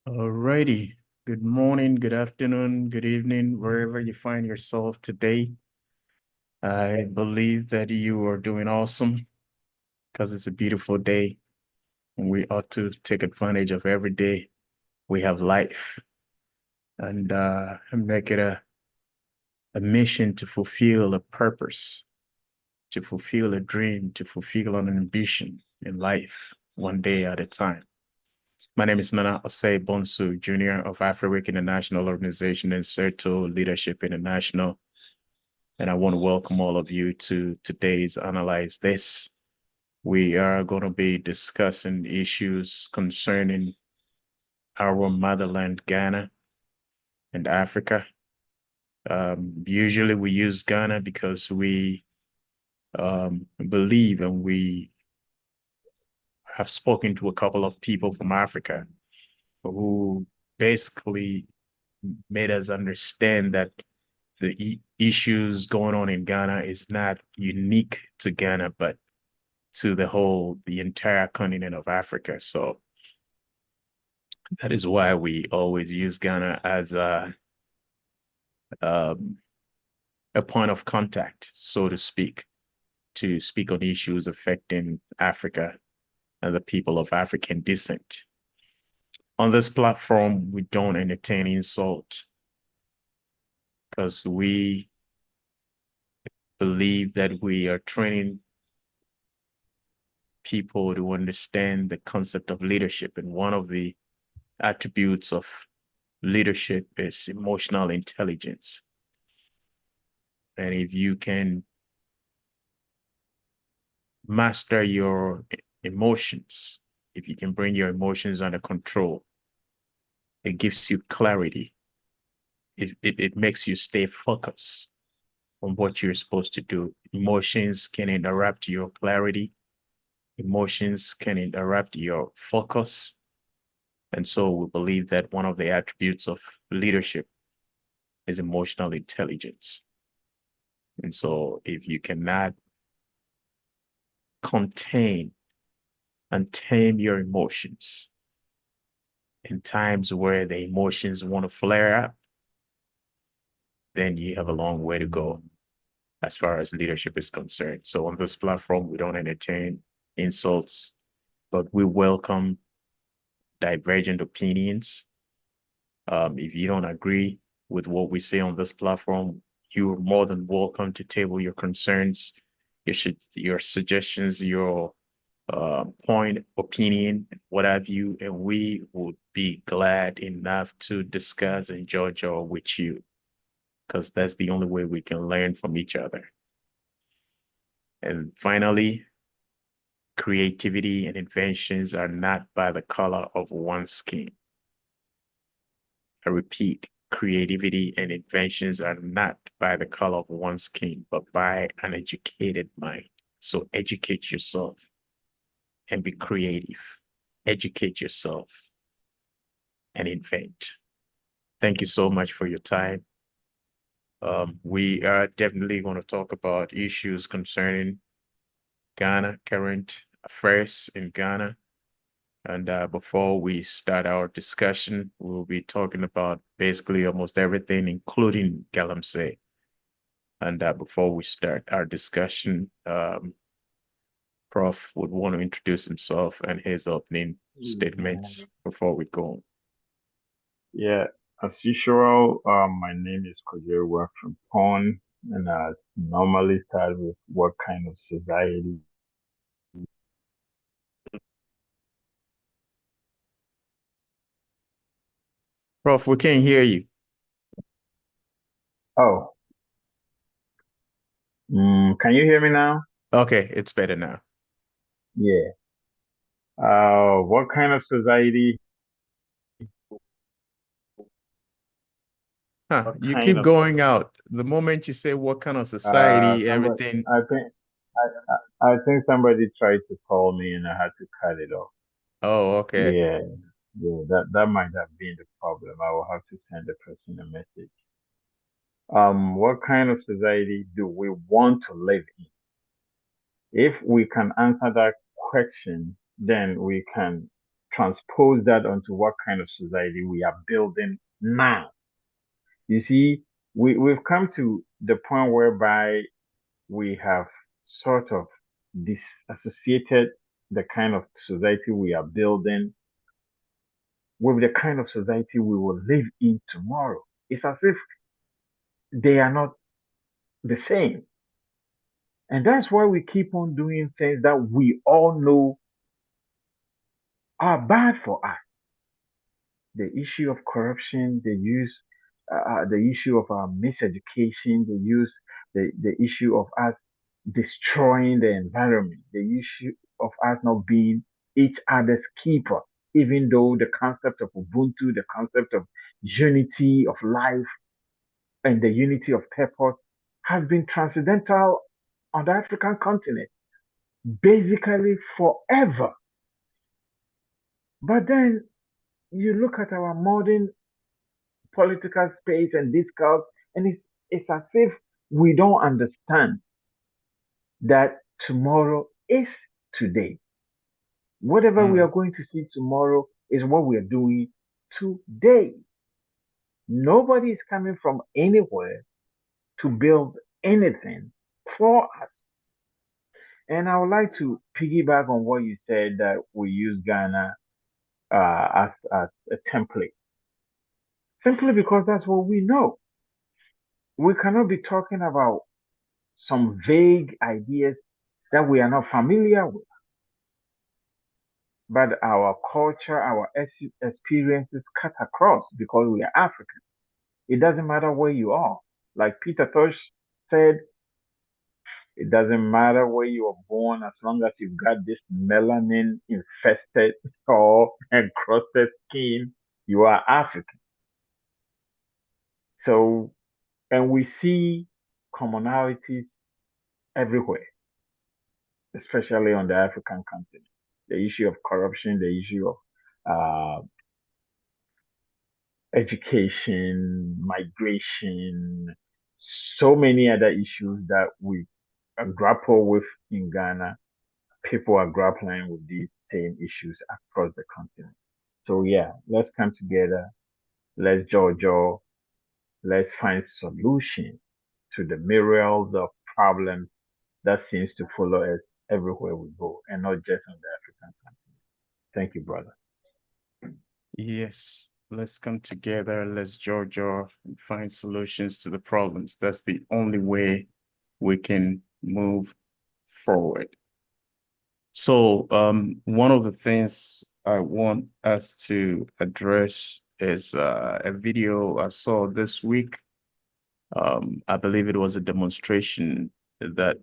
Alrighty. Good morning, good afternoon, good evening, wherever you find yourself today. I believe that you are doing awesome because it's a beautiful day and we ought to take advantage of every day we have life and make it a mission to fulfill a purpose, to fulfill a dream, to fulfill an ambition in life, one day at a time. My name is Nana Osei Bonsu, Jr. of Africa International Organization and Certo Leadership International. And I want to welcome all of you to today's Analyze This. We are going to be discussing issues concerning our motherland, Ghana, and Africa. Usually we use Ghana because we believe and we have spoken to a couple of people from Africa who basically made us understand that the issues going on in Ghana is not unique to Ghana, but to the entire continent of Africa. So that is why we always use Ghana as a point of contact, so to speak on issues affecting Africa and the people of African descent. On this platform, we don't entertain insult because we believe that we are training people to understand the concept of leadership. And one of the attributes of leadership is emotional intelligence. And if you can master your emotions, if you can bring your emotions under control, it gives you clarity. It makes you stay focused on what you're supposed to do. Emotions can interrupt your clarity. Emotions can interrupt your focus. And so we believe that one of the attributes of leadership is emotional intelligence. And so if you cannot contain and tame your emotions in times where the emotions want to flare up, then you have a long way to go as far as leadership is concerned. So on this platform, we don't entertain insults, but we welcome divergent opinions. If you don't agree with what we say on this platform, you're more than welcome to table your concerns, your suggestions, your point, opinion, what have you, and we would be glad enough to discuss and judge all with you, because that's the only way we can learn from each other. And finally, creativity and inventions are not by the color of one's skin. I repeat, creativity and inventions are not by the color of one's skin, but by an educated mind. So educate yourself and be creative. Educate yourself and invent. Thank you so much for your time. We are definitely going to talk about issues concerning Ghana, current affairs in Ghana. And before we start our discussion, we'll be talking about basically almost everything, including Galamsey. And before we start our discussion, Prof would want to introduce himself and his opening statements before we go. Yeah, as usual, my name is Kojewa from Pond, and I normally start with what kind of society. Prof, we can't hear you. Oh, can you hear me now? Okay, it's better now. Yeah. What kind of society? Huh, What you kind keep of going out. The moment you say what kind of uh society, somebody everything. I think I think somebody tried to call me and I had to cut it off. Oh, okay. Yeah, yeah, that might have been the problem. I will have to send the person a message. What kind of society do we want to live in? If we can answer that question, then we can transpose that onto what kind of society we are building now. You see, we've come to the point whereby we have sort of disassociated the kind of society we are building with the kind of society we will live in tomorrow. It's as if they are not the same. And that's why we keep on doing things that we all know are bad for us. The issue of corruption, the issue of our miseducation, the issue of us destroying the environment, the issue of us not being each other's keeper, even though the concept of Ubuntu, the concept of unity of life and the unity of purpose has been transcendental on the African continent, basically forever. But then you look at our modern political space and discourse, and it's as if we don't understand that tomorrow is today. Whatever we are Mm, going to see tomorrow is what we are doing today. Nobody is coming from anywhere to build anything for us. And I would like to piggyback on what you said that we use Ghana as a template, simply because that's what we know. We cannot be talking about some vague ideas that we are not familiar with, but our culture, our experiences cut across because we are African. It doesn't matter where you are. Like Peter Tosh said, it doesn't matter where you were born as long as you've got this melanin infested or encrusted skin, you are African. So, and we see commonalities everywhere, especially on the African continent. The issue of corruption, the issue of education, migration, so many other issues that we grapple with in Ghana. People are grappling with these same issues across the continent. So yeah, let's come together. Let's jaw. Let's find solutions to the myriads of problems that seems to follow us everywhere we go, and not just on the African continent. Thank you, brother. yes, let's come together. Let's Jojo and find solutions to the problems. That's the only way we can move forward. So, one of the things I want us to address is a video I saw this week. I believe it was a demonstration that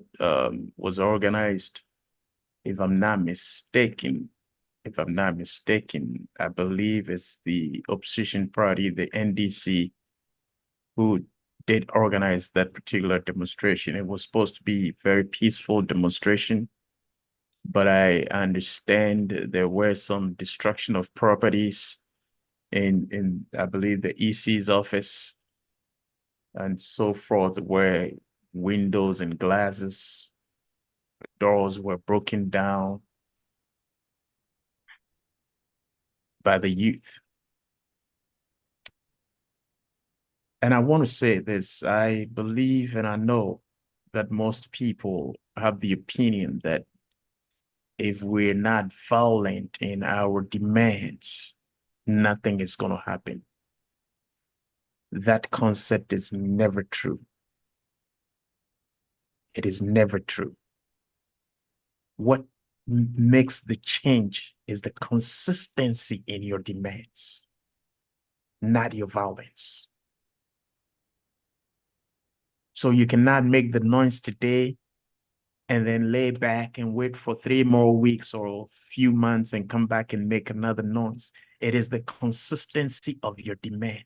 was organized, if I'm not mistaken. If I'm not mistaken, I believe it's the opposition party, the NDC, who did organize that particular demonstration. It was supposed to be a very peaceful demonstration, but I understand there were some destruction of properties in I believe the EC's office and so forth, where windows and glasses, doors were broken down by the youth. And I want to say this, I believe and I know that most people have the opinion that if we're not violent in our demands, nothing is going to happen. That concept is never true. It is never true. What makes the change is the consistency in your demands, not your violence. So you cannot make the noise today and then lay back and wait for 3 more weeks or a few months and come back and make another noise. It is the consistency of your demand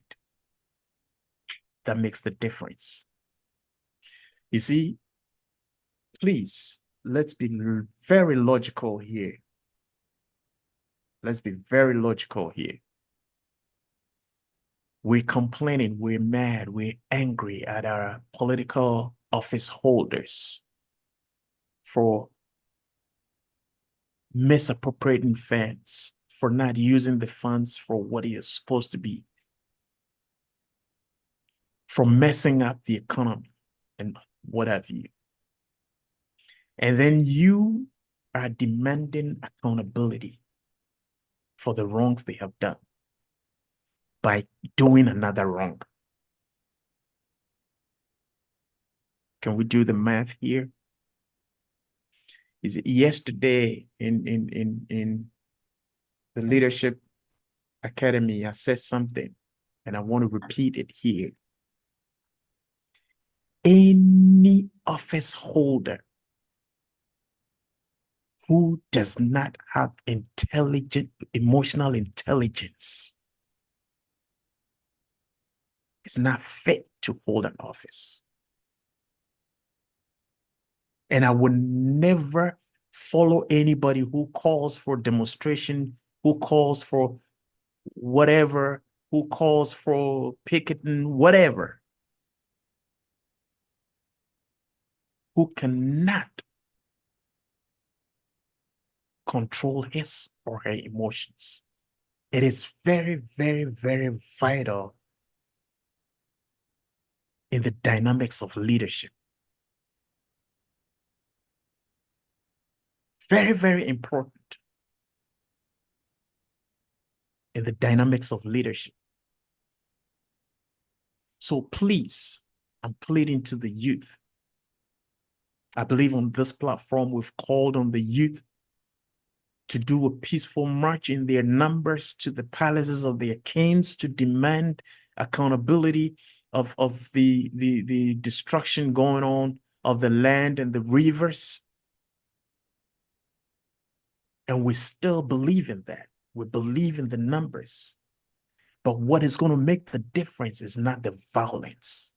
that makes the difference. You see, please, let's be very logical here. Let's be very logical here. We're complaining, we're mad, we're angry at our political office holders for misappropriating funds, for not using the funds for what it is supposed to be, for messing up the economy and what have you. And then you are demanding accountability for the wrongs they have done by doing another wrong. Can we do the math here? Is it yesterday in the leadership academy, I said something and I want to repeat it here. Any office holder who does not have emotional intelligence is not fit to hold an office. And I would never follow anybody who calls for demonstration, who calls for whatever, who calls for picketing, whatever, who cannot control his or her emotions. It is very, very, very vital in the dynamics of leadership. Very, very important in the dynamics of leadership. So please, I'm pleading to the youth. I believe on this platform, we've called on the youth to do a peaceful march in their numbers to the palaces of their kings to demand accountability of the destruction going on of the land and the rivers. And we still believe in that. We believe in the numbers. But what is going to make the difference is not the violence.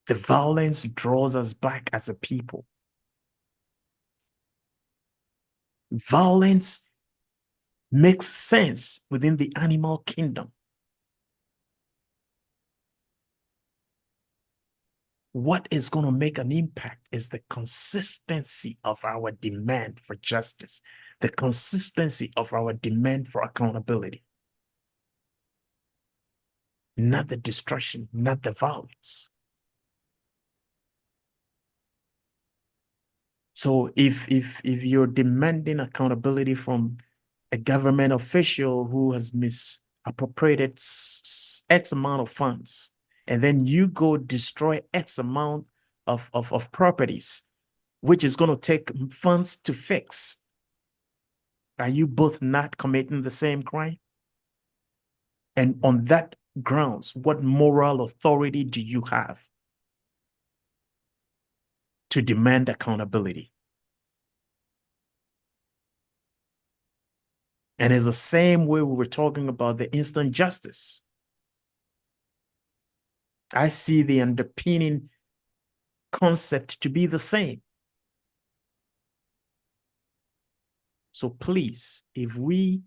The violence draws us back as a people. Violence makes sense within the animal kingdom. What is going to make an impact is the consistency of our demand for justice, the consistency of our demand for accountability, not the destruction, not the violence. So if you're demanding accountability from a government official who has misappropriated X amount of funds, and then you go destroy X amount of properties, which is going to take funds to fix, are you both not committing the same crime? And on that grounds, what moral authority do you have to demand accountability? And it's the same way we were talking about the instant justice. I see the underpinning concept to be the same. So please, if we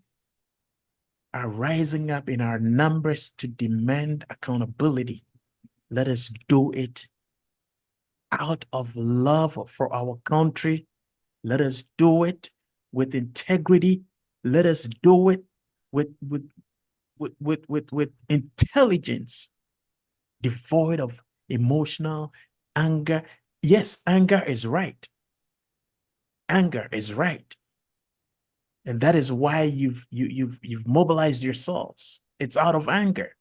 are rising up in our numbers to demand accountability, let us do it out of love for our country. Let us do it with integrity. Let us do it with intelligence, devoid of emotional anger. Yes, anger is right. Anger is right. And that is why you've mobilized yourselves. It's out of anger.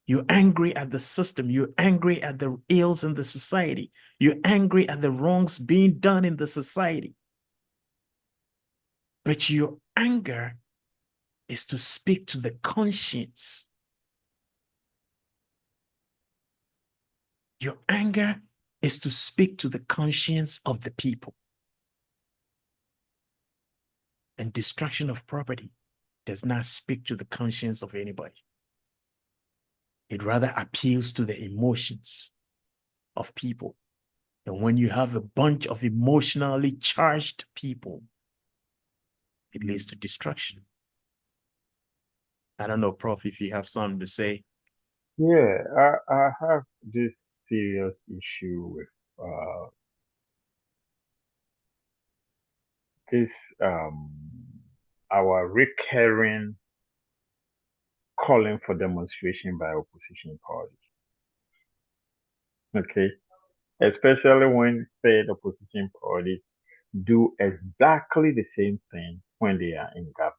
You're angry at the system. You're angry at the ills in the society. You're angry at the wrongs being done in the society. But your anger is to speak to the conscience Your anger is to speak to the conscience of the people. And destruction of property does not speak to the conscience of anybody. It rather appeals to the emotions of people. And when you have a bunch of emotionally charged people, it leads to destruction. I don't know, Prof, if you have something to say. Yeah, I have this serious issue with this our recurring calling for demonstration by opposition parties. Okay, especially when said opposition parties do exactly the same thing when they are in government.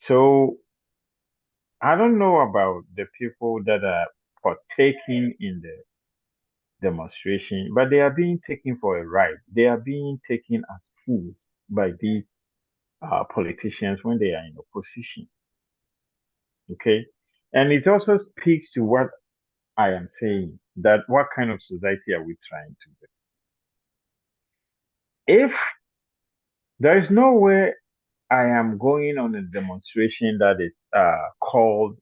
So I don't know about the people that are partaking in the demonstration, but they are being taken for a ride. They are being taken as fools by these politicians when they are in opposition. Okay. And it also speaks to what I am saying, that what kind of society are we trying to build? If there is no way I am going on a demonstration that is called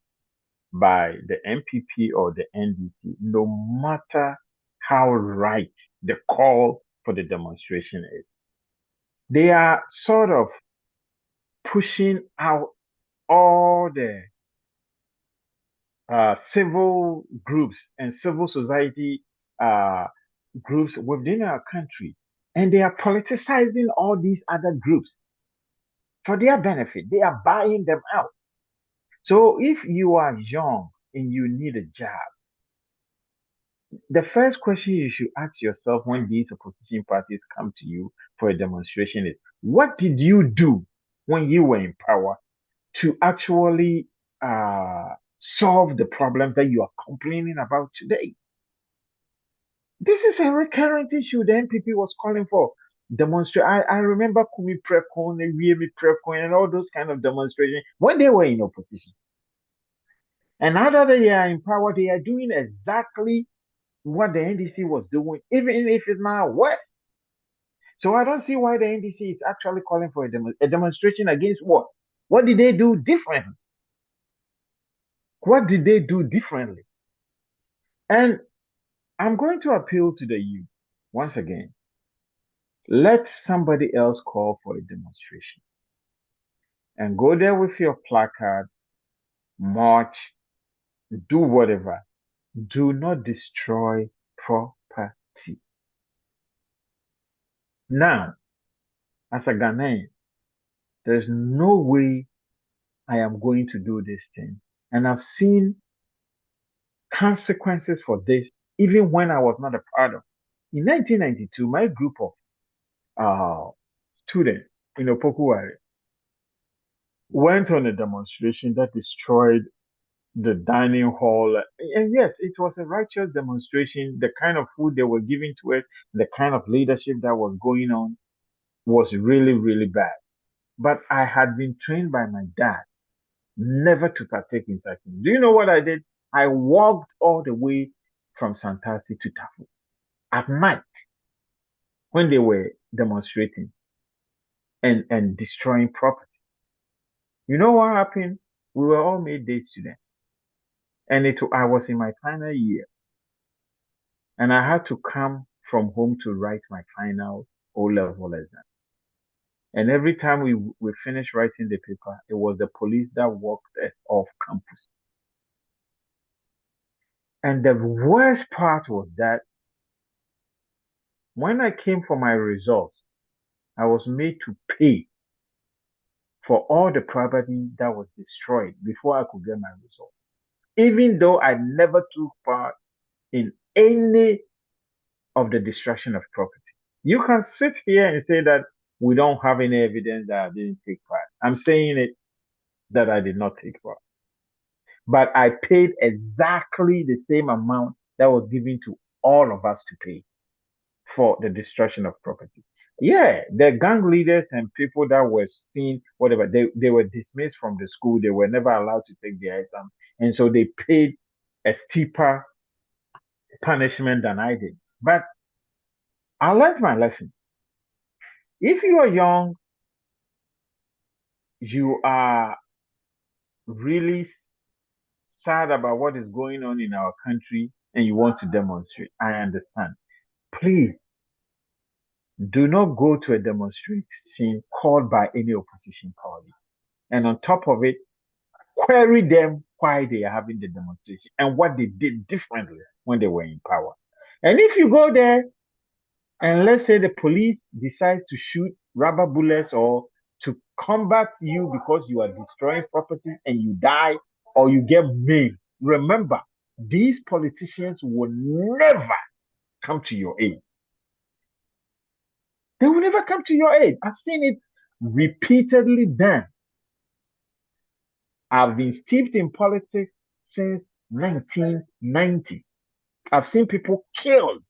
by the MPP or the NDC, no matter how right the call for the demonstration is, they are sort of pushing out all the civil groups and civil society uh, groups within our country. And they are politicizing all these other groups for their benefit. They are buying them out. So if you are young and you need a job, the first question you should ask yourself when these opposition parties come to you for a demonstration is, what did you do when you were in power to actually solve the problem that you are complaining about today? This is a recurrent issue the NPP was calling for. Demonstrate. I remember Kumi Prekon, Wiemi Prekon, and all those kind of demonstrations when they were in opposition. And now that they are in power, they are doing exactly what the NDC was doing, even if it's not worse. So I don't see why the NDC is actually calling for a demonstration against what? What did they do differently? What did they do differently? And I'm going to appeal to the youth once again. Let somebody else call for a demonstration and go there with your placard, march, do whatever. Do not destroy property. Now, as a Ghanaian, there's no way I am going to do this thing. And I've seen consequences for this even when I was not a part of. In 1992, my group of uh, students in Opokuwari went on a demonstration that destroyed the dining hall. And yes, it was a righteous demonstration. The kind of food they were giving to it, the kind of leadership that was going on was really, really bad. But I had been trained by my dad never to partake in such things. Do you know what I did? I walked all the way from Santasi to Tafu at night when they were demonstrating and destroying property. You know what happened? We were all made day students. And I was in my final year. And I had to come from home to write my final O level exam. And every time we finished writing the paper, it was the police that walked us off campus. And the worst part was that when I came for my results, I was made to pay for all the property that was destroyed before I could get my results. Even though I never took part in any of the destruction of property. You can sit here and say that we don't have any evidence that I didn't take part. I'm saying it that I did not take part. But I paid exactly the same amount that was given to all of us to pay for the destruction of property. Yeah, the gang leaders and people that were seen, whatever, they were dismissed from the school. They were never allowed to take their exam. And so they paid a steeper punishment than I did. But I learned my lesson. If you are young, you are really sad about what is going on in our country and you want to demonstrate. I understand. Please do not go to a demonstration called by any opposition party. And on top of it, query them why they are having the demonstration and what they did differently when they were in power. And if you go there and let's say the police decides to shoot rubber bullets or to combat you because you are destroying property and you die or you get maimed, remember, these politicians will never come to your aid. They will never come to your aid. I've seen it repeatedly done. I've been steeped in politics since 1990. I've seen people killed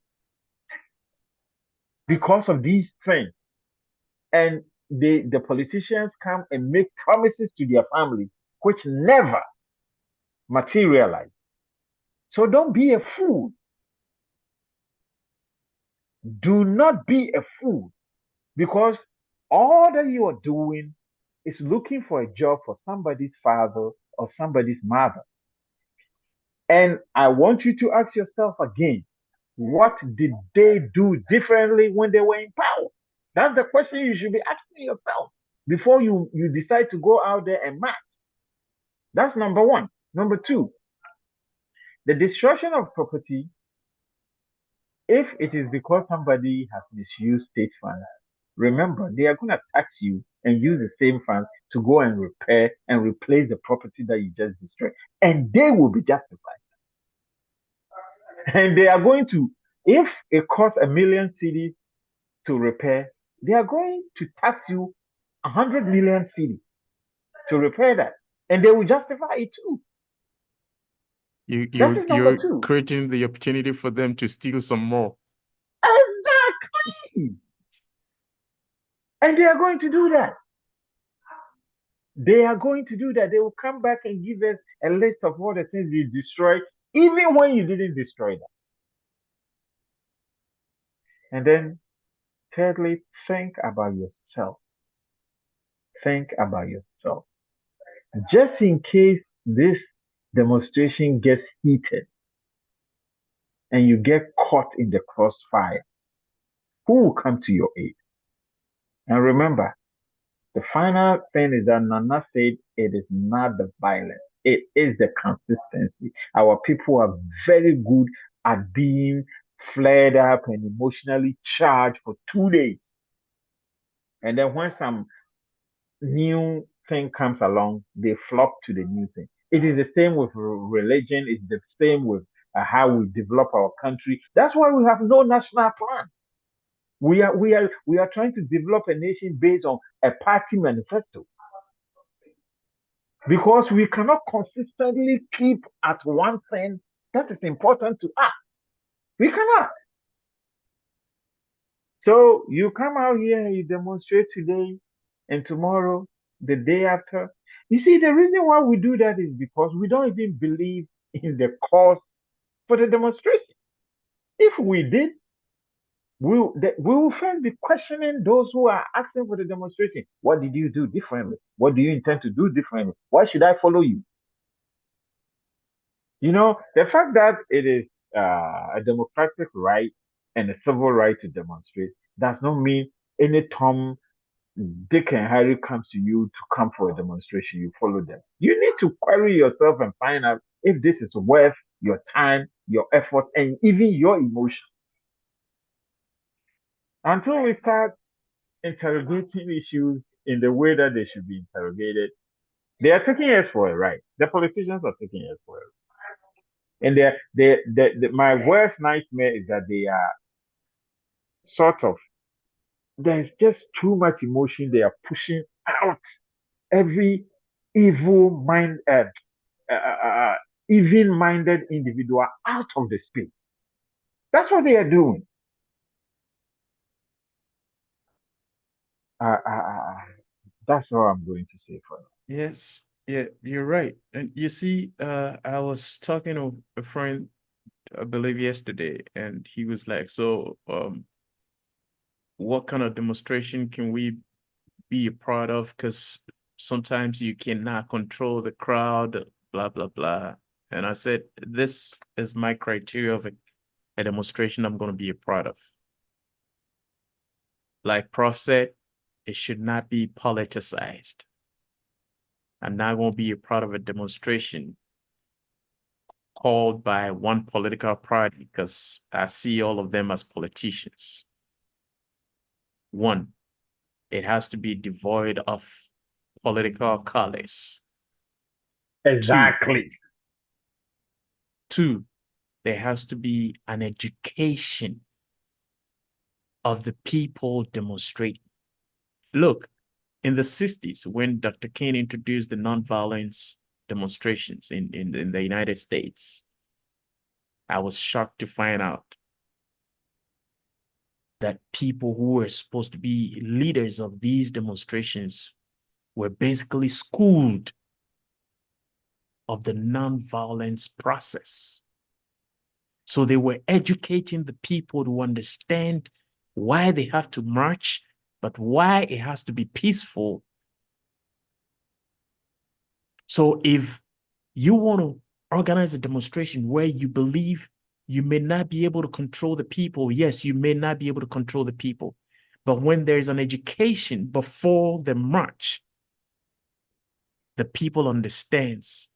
because of these things. And the politicians come and make promises to their families which never materialize. So don't be a fool. Do not be a fool because all that you are doing is looking for a job for somebody's father or somebody's mother. And I want you to ask yourself again, what did they do differently when they were in power? That's the question you should be asking yourself before you decide to go out there and match. That's number one. Number two, the destruction of property, if it is because somebody has misused state funds, remember they are going to tax you and use the same funds to go and repair and replace the property that you just destroyed. And they will be justified. And they are going to, if it costs a million cedis to repair, they are going to tax you 100 million cedis to repair that. And they will justify it too. That is number You're two. creating the opportunity for them to steal some more. Exactly. And they are going to do that. They are going to do that. They will come back and give us a list of all the things you destroyed, even when you didn't destroy them. And then, thirdly, think about yourself. Think about yourself. Just in case this demonstration gets heated and you get caught in the crossfire, who will come to your aid? And remember, the final thing is that Nana said it is not the violence, it is the consistency. Our people are very good at being flared up and emotionally charged for 2 days. And then when some new thing comes along, they flock to the new thing. It is the same with religion, it's the same with how we develop our country. That's why we have no national plan. We are trying to develop a nation based on a party manifesto because we cannot consistently keep at one thing that is important to us. We cannot. So you come out here and you demonstrate today and tomorrow, the day after. You see, the reason why we do that is because we don't even believe in the cause for the demonstration. If we did, we will first be questioning those who are asking for the demonstration. What did you do differently? What do you intend to do differently? Why should I follow you? You know, the fact that it is a democratic right and a civil right to demonstrate does not mean any Tom, Dick, and Harry comes to you to come for a demonstration, you follow them. You need to query yourself and find out if this is worth your time, your effort, and even your emotion. Until we start interrogating issues in the way that they should be interrogated, they are taking us for a ride. The politicians are taking us for a ride. And my worst nightmare is that they are sort of, there's just too much emotion. They are pushing out every evil mind, uh, uh, uh, even-minded individual out of the space. That's what they are doing. Uh, uh, uh, that's all I'm going to say for now. Yes, yeah, you're right. And you see, I was talking to a friend I believe yesterday, and he was like, "So, what kind of demonstration can we be a part of? Because sometimes you cannot control the crowd, blah blah blah." And I said, "This is my criteria of a demonstration I'm going to be a part of." Like Prof said, it should not be politicized. I'm not going to be a part of a demonstration called by one political party because I see all of them as politicians. One, it has to be devoid of political colors. Two, Exactly. two, there has to be an education of the people demonstrating. Look, in the 60s, when Dr. King introduced the nonviolence demonstrations in the United States, I was shocked to find out that people who were supposed to be leaders of these demonstrations were basically schooled of the nonviolence process. So they were educating the people to understand why they have to march, but why it has to be peaceful. So if you want to organize a demonstration where you believe you may not be able to control the people, yes, you may not be able to control the people. But when there's an education before the march, the people understands.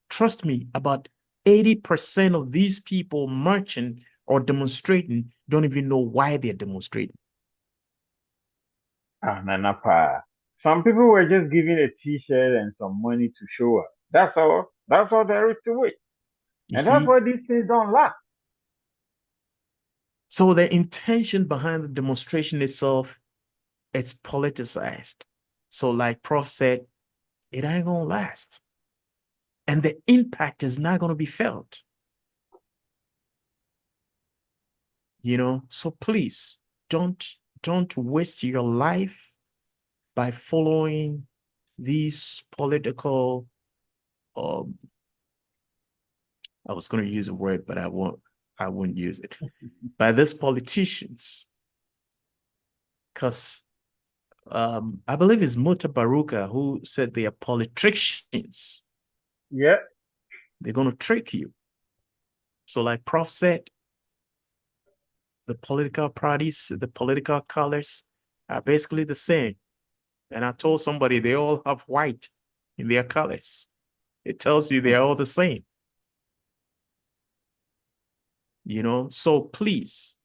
Trust me, about 80% of these people marching or demonstrating don't even know why they're demonstrating. Nanapa. Some people were just given a T-shirt and some money to show up. That's all. That's all there is to it. You And that's see? why these things don't last. So the intention behind the demonstration itself, it's politicized. So like Prof said, it ain't gonna last. And the impact is not gonna be felt. So please don't waste your life by following these political um I was going to use a word, but I wouldn't use it. By these politicians, because I believe it's Muta Baruka who said they are politicians. Yeah. They're going to trick you. So, like Prof said, the political parties, the political colors are basically the same. And I told somebody they all have white in their colors. It tells you they're all the same. So please,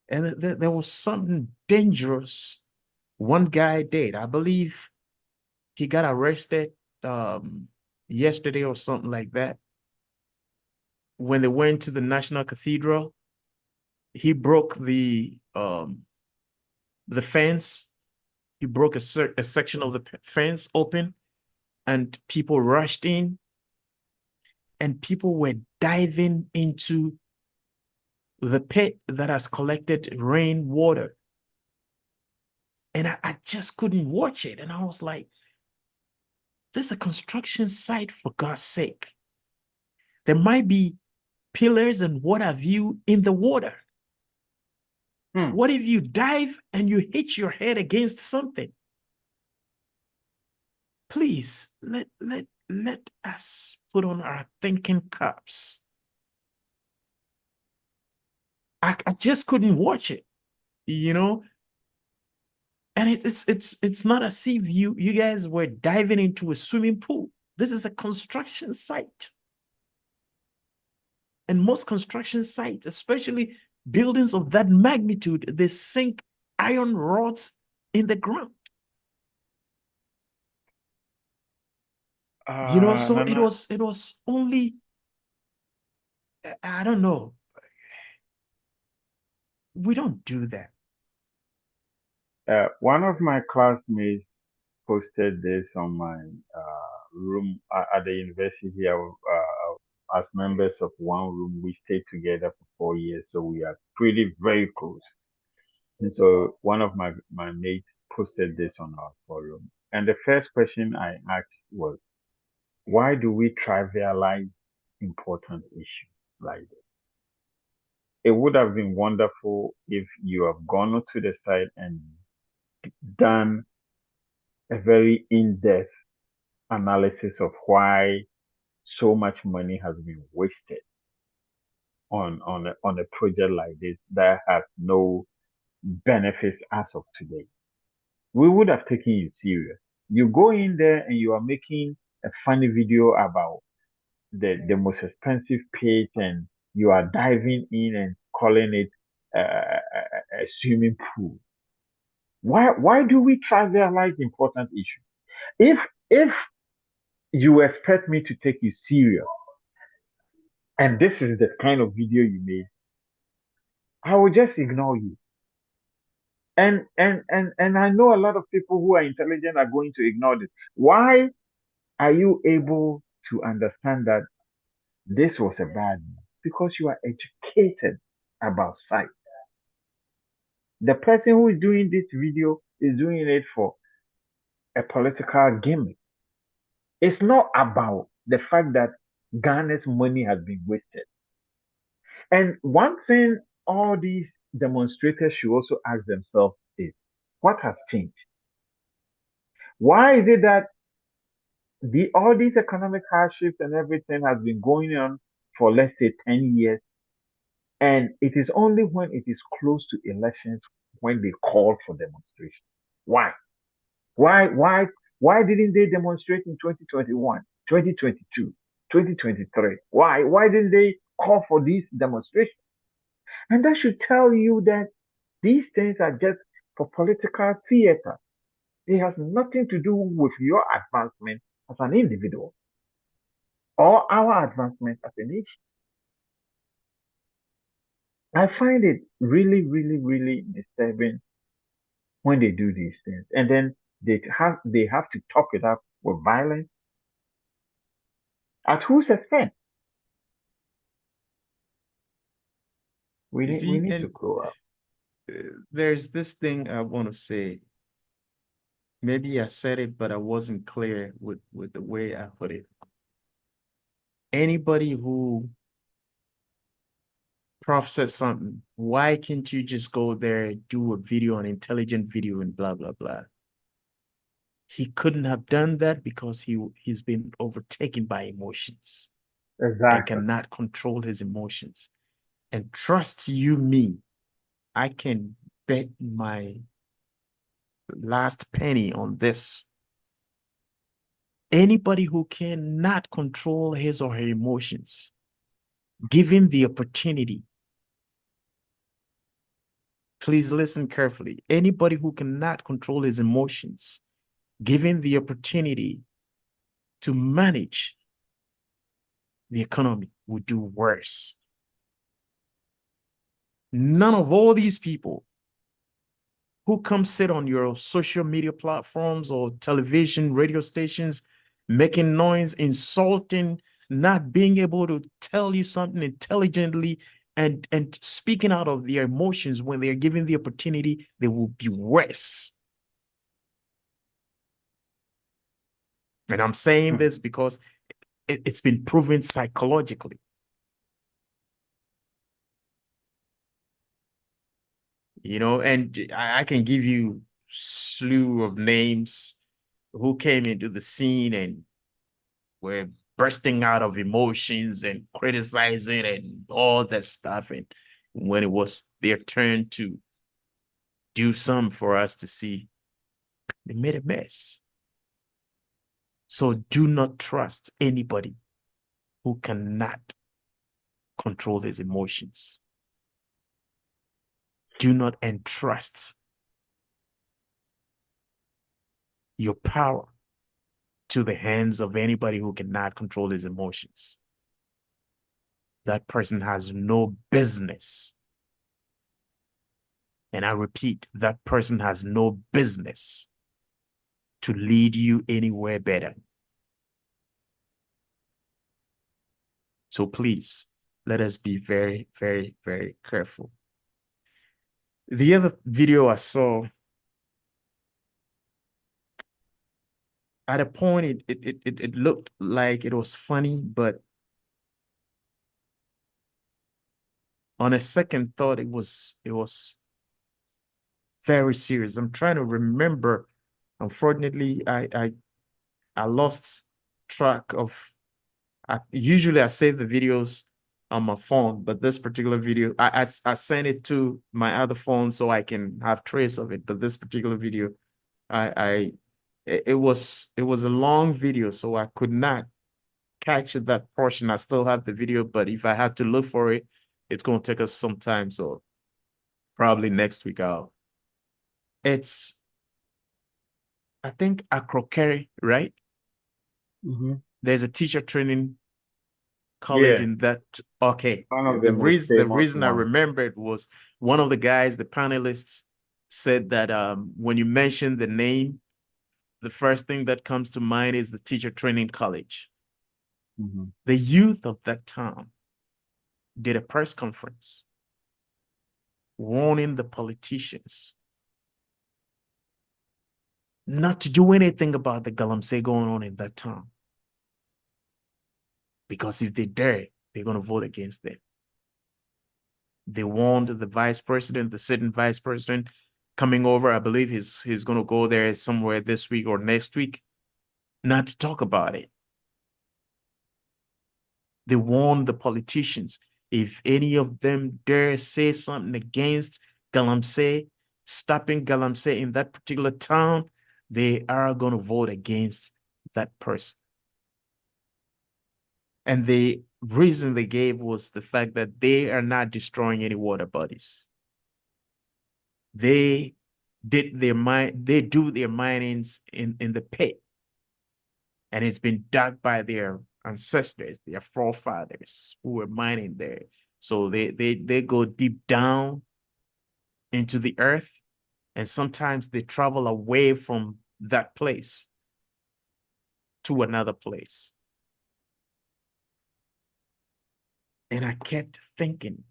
and there was something dangerous one guy did. I believe he got arrested yesterday or something like that. When they went to the National Cathedral, he broke the fence. He broke a section of the fence open, and people rushed in, and people were diving into the pit that has collected rainwater. And I just couldn't watch it. And I was like, this is a construction site, for God's sake. There might be pillars and what have you in the water. Hmm. What if you dive and you hit your head against something? Please let us put on our thinking caps. I just couldn't watch it, you know. And it's not as if you guys were diving into a swimming pool. This is a construction site. And most construction sites, especially buildings of that magnitude, they sink iron rods in the ground. So it Nana, was only, I don't know. We don't do that. one of my classmates posted this on my room at the university. As members of one room, we stayed together for 4 years, so we are pretty very close. And so one of my mates posted this on our forum. And the first question I asked was, why do we trivialize important issues like this? it would have been wonderful if you have gone to the site and done a very in-depth analysis of why so much money has been wasted on a project like this that has no benefits as of today. We would have taken you serious. You go in there and you are making a funny video about the most expensive page, and you are diving in and calling it a swimming pool. Why do we trivialize important issues? If you expect me to take you serious, and this is the kind of video you made, I will just ignore you. And I know a lot of people who are intelligent are going to ignore this. Why are you able to understand that this was a bad move? Because you are educated about science. The person who is doing this video is doing it for a political gimmick. It's not about the fact that Ghana's money has been wasted. And one thing all these demonstrators should also ask themselves is, what has changed? Why is it that all these economic hardships and everything has been going on for, let's say, 10 years, and it is only when it is close to elections when they call for demonstration? Why? Why why why didn't they demonstrate in 2021, 2022, 2023? Why didn't they call for these demonstrations? And that should tell you that these things are just for political theater. It has nothing to do with your advancement as an individual or our advancement as a nation. I find it really, really, really disturbing when they do these things. And then they have to top it up with violence. At whose expense? We You need we see, need to and grow up. there's this thing I want to say. Maybe I said it, but I wasn't clear with the way I put it. Anybody who Prof said something, why can't you just go there, do a video, an intelligent video, and blah, blah, blah? He couldn't have done that because he's been overtaken by emotions and Exactly. cannot control his emotions. And trust you me, I can bet my last penny on this. Anybody who cannot control his or her emotions, given the opportunity, please listen carefully. Anybody who cannot control his emotions, given the opportunity to manage the economy, would do worse. None of all these people who come sit on your social media platforms or television, radio stations, making noise, insulting, not being able to tell you something intelligently, and speaking out of their emotions when they're given the opportunity, they will be worse. And I'm saying Hmm. this because it's been proven psychologically. And I can give you slew of names who came into the scene and were bursting out of emotions and criticizing and all that stuff. And when it was their turn to do some for us to see, they made a mess. So do not trust anybody who cannot control his emotions. Do not entrust your power to the hands of anybody who cannot control his emotions. That person has no business. And I repeat, that person has no business to lead you anywhere better. So please, let us be very, very, very careful. The other video I saw, at a point, it looked like it was funny, but On a second thought, it was very serious. I'm trying to remember. Unfortunately, I lost track of. Usually I save the videos on my phone, but this particular video, I sent it to my other phone so I can have trace of it. But this particular video, I it was a long video, so I could not catch that portion. I still have the video, but if I had to look for it, it's going to take us some time. So probably next week I'll. It's I think Akrokeri, right? Hmm. There's a teacher training college Yeah, in that. Okay, one of the most the famous reason I ones. remembered was one of the guys, the panelists, said that when you mention the name, the first thing that comes to mind is the teacher training college. Hmm. The youth of that town did a press conference warning the politicians not to do anything about the galamsey going on in that town, because if they dare, they're going to vote against them. They warned the vice president, the sitting vice president, coming over. I believe he's going to go there somewhere this week or next week, not to talk about it. They warned the politicians, if any of them dare say something against Galamsey, stopping Galamsey in that particular town, they are going to vote against that person. And the reason they gave was the fact that they are not destroying any water bodies. They they do their minings in the pit, and it's been dug by their ancestors, their forefathers who were mining there. So they go deep down into the earth, and sometimes they travel away from that place to another place. And I kept thinking,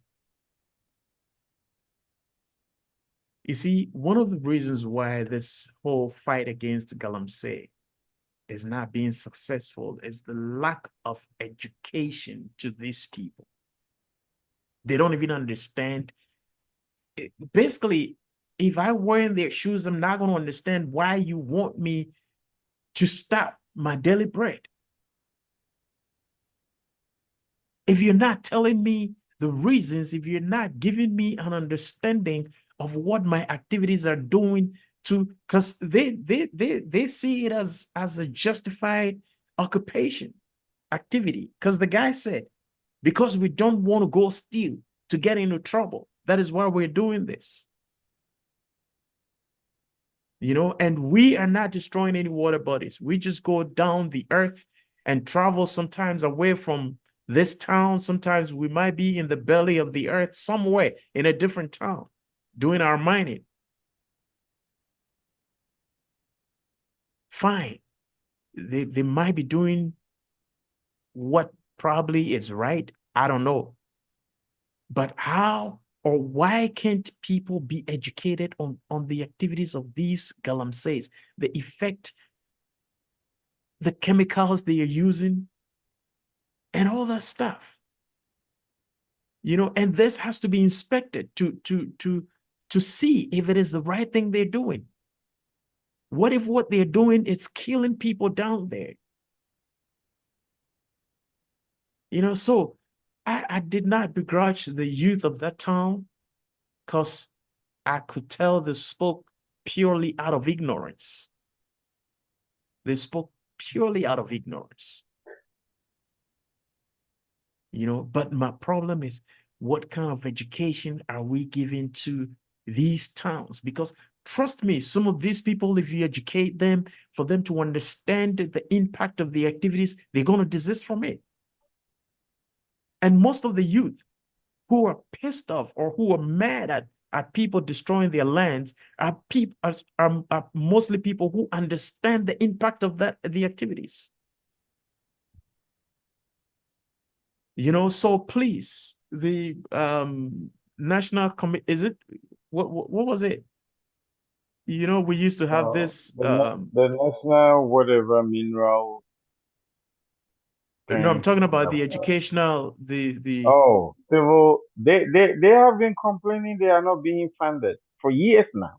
you see, one of the reasons why this whole fight against Galamsey is not being successful is the lack of education to these people. They don't even understand. Basically, if I were in their shoes, I'm not going to understand why you want me to stop my daily bread. If you're not telling me the reasons, if you're not giving me an understanding of what my activities are doing to, because they see it as a justified occupation activity. Because the guy said, because we don't want to go steal to get into trouble. That is why we're doing this. And we are not destroying any water bodies. We just go down the earth and travel sometimes away from this town. Sometimes we might be in the belly of the earth somewhere in a different town doing our mining. Fine. They might be doing what probably is right. I don't know. But how or why can't people be educated on the activities of these galamseys, the effect, the chemicals they are using, and all that stuff? And this has to be inspected to see if it is the right thing they're doing. What if what they're doing is killing people down there? So I did not begrudge the youth of that town, because I could tell they spoke purely out of ignorance. They spoke purely out of ignorance. But my problem is, what kind of education are we giving to these towns? Because trust me, some of these people, if you educate them for them to understand the impact of the activities, they're going to desist from it. And most of the youth who are pissed off or who are mad at people destroying their lands are people are mostly people who understand the impact of the activities. So please, the national committee, is it, what was it? We used to have this The national whatever mineral No, I'm things talking about that the were. educational, the Oh, civil. They have been complaining they are not being funded for years now.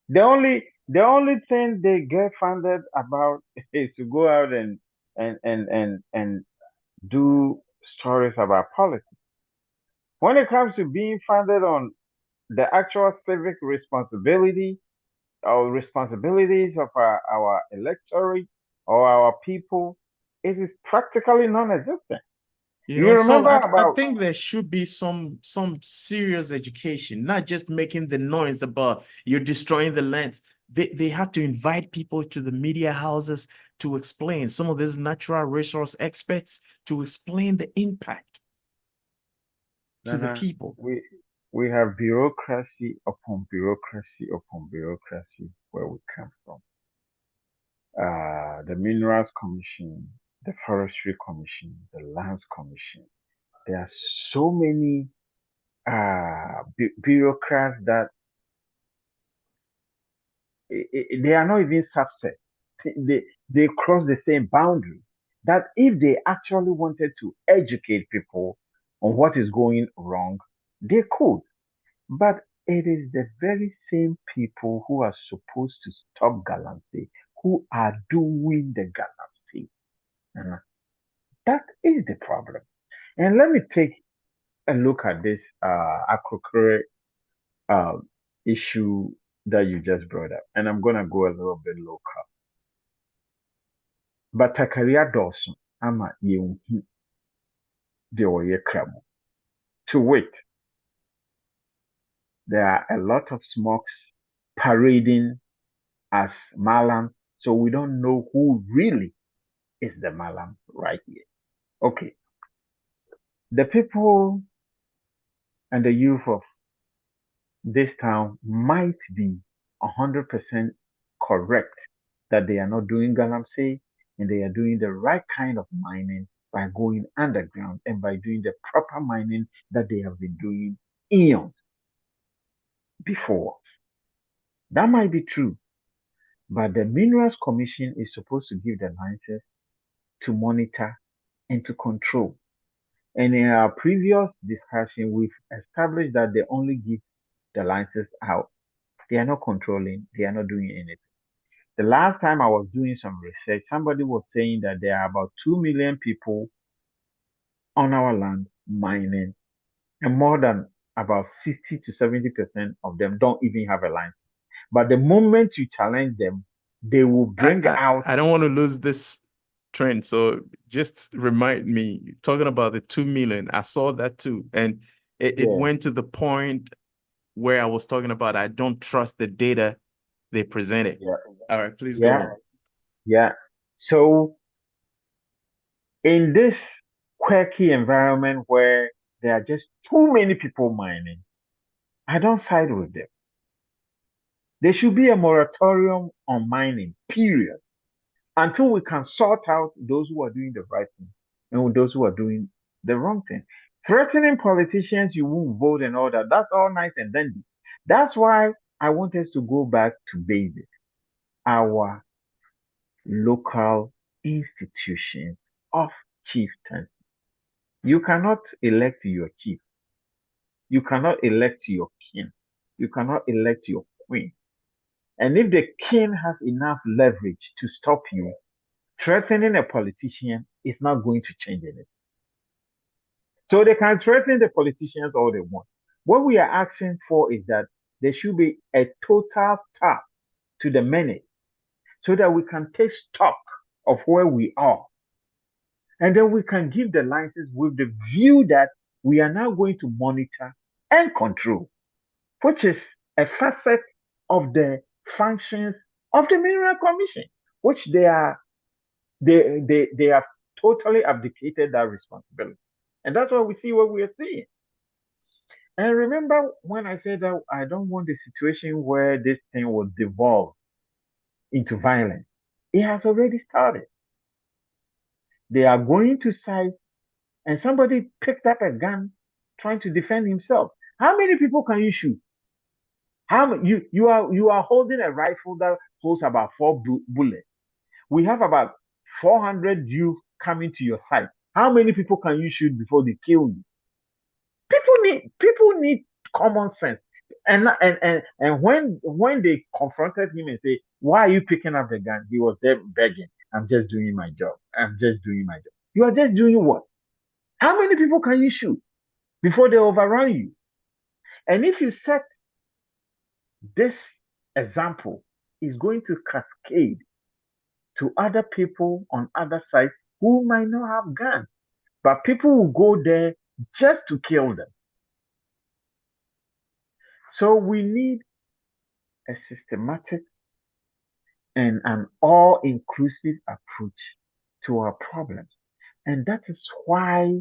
The only thing they get funded about is to go out and do stories about politics. When it comes to being funded on the actual civic responsibility or responsibilities of our electorate or our people, it is practically non-existent. You You know, so remember I about think there should be some serious education, not just making the noise about you're destroying the lands. They have to invite people to the media houses to explain, some of these natural resource experts to explain the impact to the Nana, people. we have bureaucracy upon bureaucracy upon bureaucracy where we come from. The Minerals Commission, the Forestry Commission, the Lands Commission. There are so many bureaucrats that they are not even subset. They cross the same boundary. That if they actually wanted to educate people on what is going wrong, they could. But it is the very same people who are supposed to stop galamsey who are doing the galamsey. And that is the problem. And let me take a look at this Akokore uh, issue that you just brought up. And I'm going to go a little bit local. Batakaria Dawson, ama yehu de oye kramo. To wait, there are a lot of smokes parading as Malams, so we don't know who really is the Malam right here. Okay, the people and the youth of this town might be 100% correct that they are not doing galamsey and they are doing the right kind of mining by going underground and by doing the proper mining that they have been doing eons before. That might be true, but the Minerals Commission is supposed to give the license to monitor and to control. And in our previous discussion, we've established that they only give the license out. They are not controlling, they are not doing anything. The last time I was doing some research, somebody was saying that there are about 2 million people on our land mining, and more than about 60 to 70% of them don't even have a license. But the moment you challenge them, they will I, bring I, out, I don't want to lose this trend. So just remind me, talking about the 2 million, I saw that too. And it yeah, went to the point where I was talking about I don't trust the data they presented. yeah, All right, please go yeah, on. yeah. So in this quirky environment where there are just too many people mining, I don't side with them. There should be a moratorium on mining, period, until we can sort out those who are doing the right thing and those who are doing the wrong thing. Threatening politicians you won't vote and all that, that's all nice and dandy. That's why I want us to go back to basics. Our local institutions of chieftains. You cannot elect your chief. You cannot elect your king. You cannot elect your queen. And if the king has enough leverage to stop you, threatening a politician is not going to change anything. So they can threaten the politicians all they want. What we are asking for is that there should be a total stop to the minute so that we can take stock of where we are. And then we can give the license with the view that we are now going to monitor and control, which is a facet of the functions of the Mineral Commission, which they have totally abdicated that responsibility. And that's why we see what we are seeing. And remember when I said that I don't want a situation where this thing will devolve into violence. It has already started. They are going to side and somebody picked up a gun trying to defend himself. How many people can you shoot? You are holding a rifle that holds about four bullets. We have about 400 youth coming to your site, how many people can you shoot before they kill you? People need common sense. And when they confronted him and say, "Why are you picking up the gun?" He was there begging, "I'm just doing my job. I'm just doing my job." You are just doing what? How many people can you shoot before they overrun you? And if you set this example, it's going to cascade to other people on other sides who might not have guns, but people will go there just to kill them. So we need a systematic and an all inclusive approach to our problems. And that is why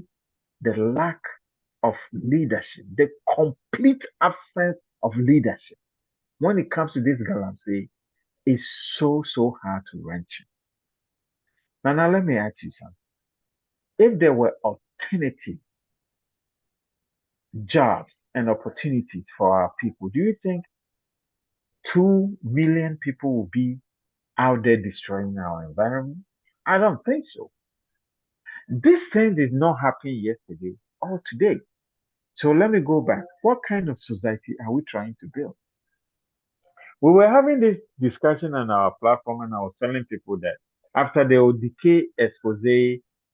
the lack of leadership, the complete absence of leadership when it comes to this galamsey is so hard to wrench. Now let me ask you something. If there were alternative jobs and opportunities for our people, do you think 2 million people will be out there destroying our environment? I don't think so. This thing did not happen yesterday or today. So let me go back. What kind of society are we trying to build? We were having this discussion on our platform, and I was telling people that after the ODK expose,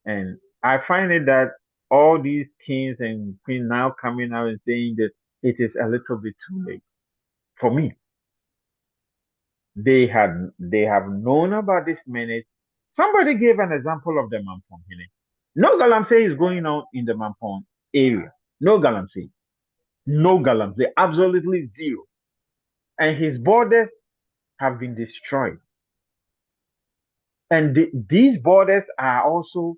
and I find it that all these kings and queens now coming out and saying that it is a little bit too late. For me, they have known about this minute. Somebody gave an example of the Mampong Hine. No galamsey is going on in the Mampong area. No galamsey. No galamsey. Absolutely zero. And his borders have been destroyed. And these borders are also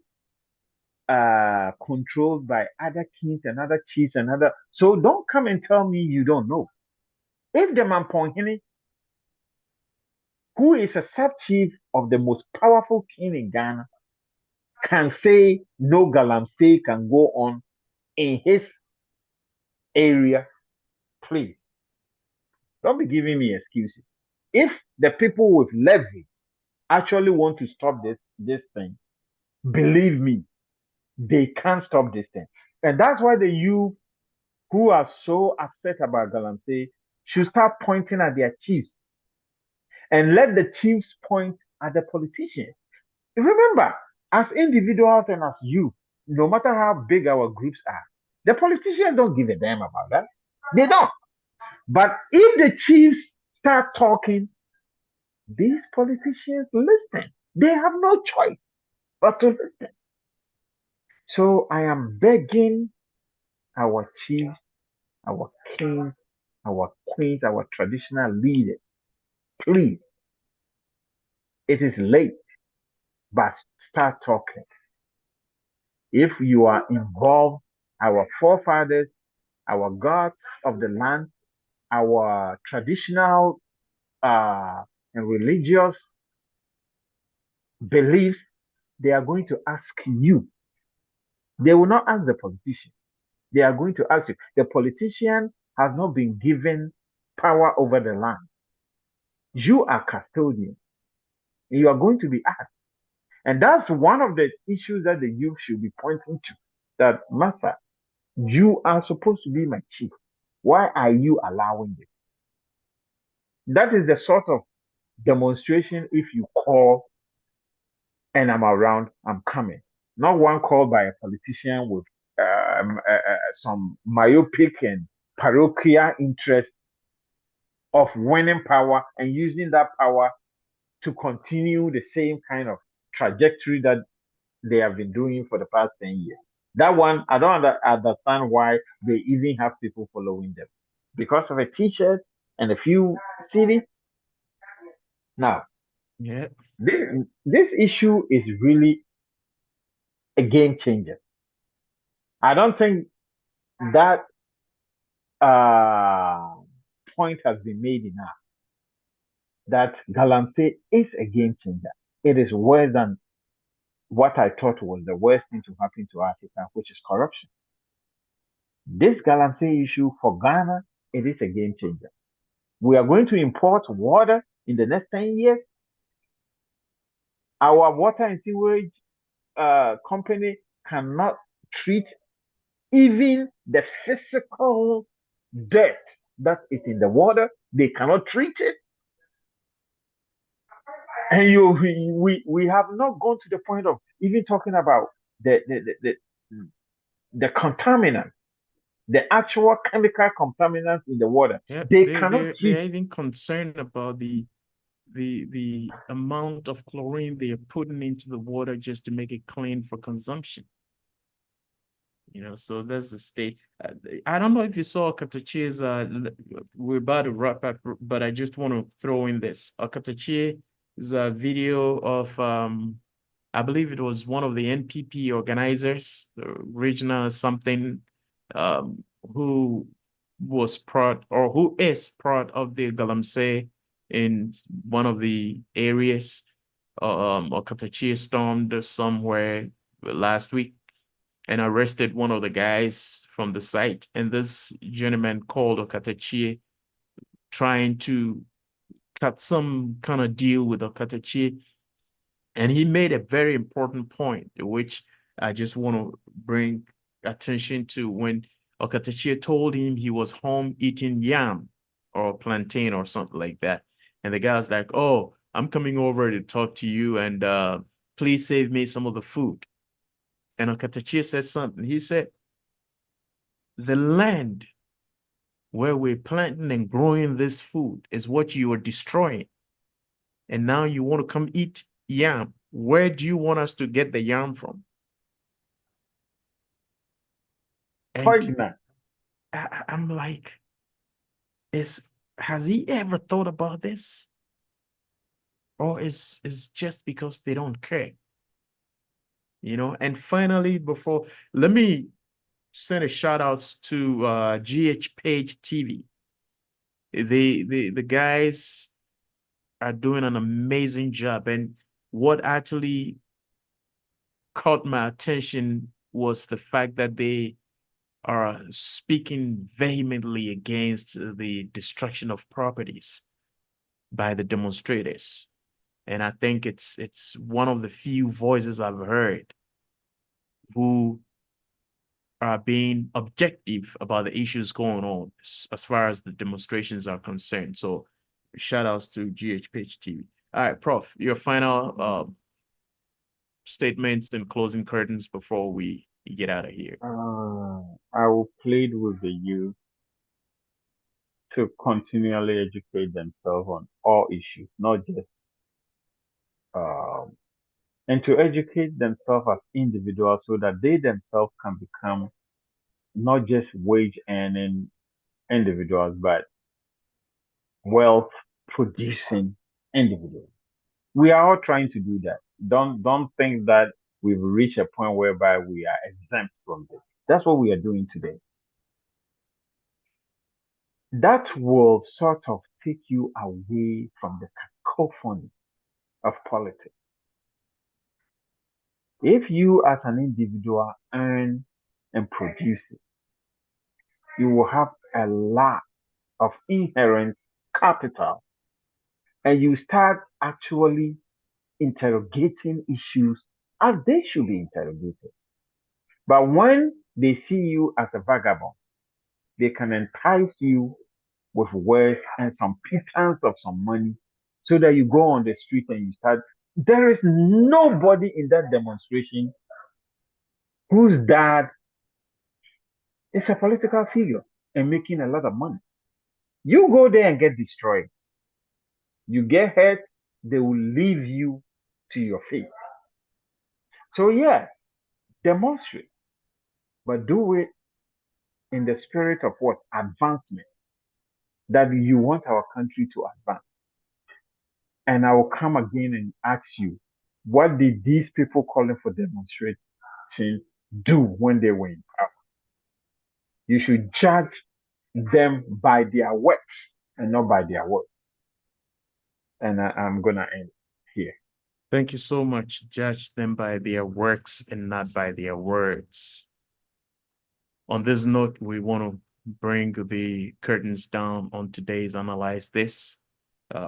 controlled by other kings and other chiefs and other. So don't come and tell me you don't know. If the Mamponhini, who is a sub chief of the most powerful king in Ghana, can say no galamsey can go on in his area, please don't be giving me excuses. If the people with leverage actually want to stop this thing, believe me, they can't stop this thing. And that's why the youth who are so upset about galamsey should start pointing at their chiefs and let the chiefs point at the politicians. Remember, as individuals and as youth, no matter how big our groups are, the politicians don't give a damn about that. They don't. But if the chiefs start talking, these politicians listen. They have no choice but to listen. So I am begging our chiefs, our kings, our queens, our traditional leaders, please, it is late, but start talking. If you are involved, our forefathers, our gods of the land, our traditional and religious beliefs, they are going to ask you. They will not ask the politician. They are going to ask you. The politician has not been given power over the land. You are custodian. And you are going to be asked. And that's one of the issues that the youth should be pointing to. That, Master, you are supposed to be my chief. Why are you allowing this? That is the sort of demonstration if you call and I'm around, I'm coming. Not one called by a politician with some myopic and parochial interest of winning power and using that power to continue the same kind of trajectory that they have been doing for the past 10 years. That one, I don't understand why they even have people following them. Because of a t-shirt and a few CDs. Now, Yeah. this issue is really a game changer. I don't think that uh, point has been made enough. That Galamsey is a game changer. It is worse than what I thought was the worst thing to happen to Africa, which is corruption. This Galamsey issue for Ghana, it is a game changer. We are going to import water in the next 10 years. Our water and sewage company cannot treat even the physical dirt that is in the water. They cannot treat it. And we have not gone to the point of even talking about the the the, the, the contaminant, the actual chemical contaminants in the water. Yeah, They they cannot they treat. they're even concerned about the amount of chlorine they are putting into the water just to make it clean for consumption. So that's the state. I don't know if you saw Katachi's, we're about to wrap up, but I just want to throw in this. Katachi is a video of, I believe it was one of the NPP organizers, the regional something, who was part or who is part of the Galamsey in one of the areas. Okatachi stormed somewhere last week and arrested one of the guys from the site. And this gentleman called Okatachi, trying to cut some kind of deal with Okatachi. And he made a very important point, which I just want to bring attention to. When Okatachi told him he was home eating yam or plantain or something like that. And the guy was like, "Oh, I'm coming over to talk to you, and please save me some of the food." And Okatachi said something. He said, "The land where we're planting and growing this food is what you are destroying. And now you want to come eat yam. Where do you want us to get the yam from?" And Poignant. I'm like, has he ever thought about this? Or is just because they don't care? And finally, before, let me send a shout outs to GH Page TV. The guys are doing an amazing job. And what actually caught my attention was the fact that they are speaking vehemently against the destruction of properties by the demonstrators. And I think it's one of the few voices I've heard who are being objective about the issues going on as far as the demonstrations are concerned. So shout outs to GHPH TV. All right, Prof, your final statements and closing curtains before we get out of here. I will plead with the youth to continually educate themselves on all issues, not just um, and to educate themselves as individuals so that they themselves can become not just wage earning individuals, but wealth producing individuals. We are all trying to do that. Don't think that we've reached a point whereby we are exempt from this. That's what we are doing today. That will sort of take you away from the cacophony of politics. If you as an individual earn and produce it, you will have a lot of inherent capital and you start actually interrogating issues as they should be interrogated. But when they see you as a vagabond, they can entice you with words and some pittance of some money so that you go on the street and you start. There is nobody in that demonstration whose dad is a political figure and making a lot of money. You go there and get destroyed. You get hurt, they will leave you to your fate. So, yeah, demonstrate, but do it in the spirit of what? Advancement. That you want our country to advance. And I will come again and ask you, what did these people calling for demonstration do when they were in power? You should judge them by their works and not by their words. And I'm going to end here. Thank you so much. Judge them by their works and not by their words. On this note, we want to bring the curtains down on today's Analyze This.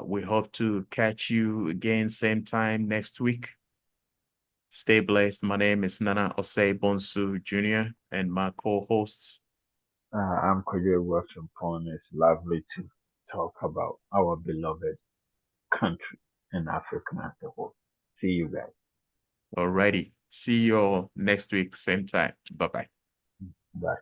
We hope to catch you again, same time next week. Stay blessed. My name is Nana Osei Bonsu Jr. and my co-hosts. I'm Kojo Wilson Pon. It's lovely to talk about our beloved country and Africa as a whole. See you guys. Alrighty. See you all next week, same time. Bye-bye. Bye.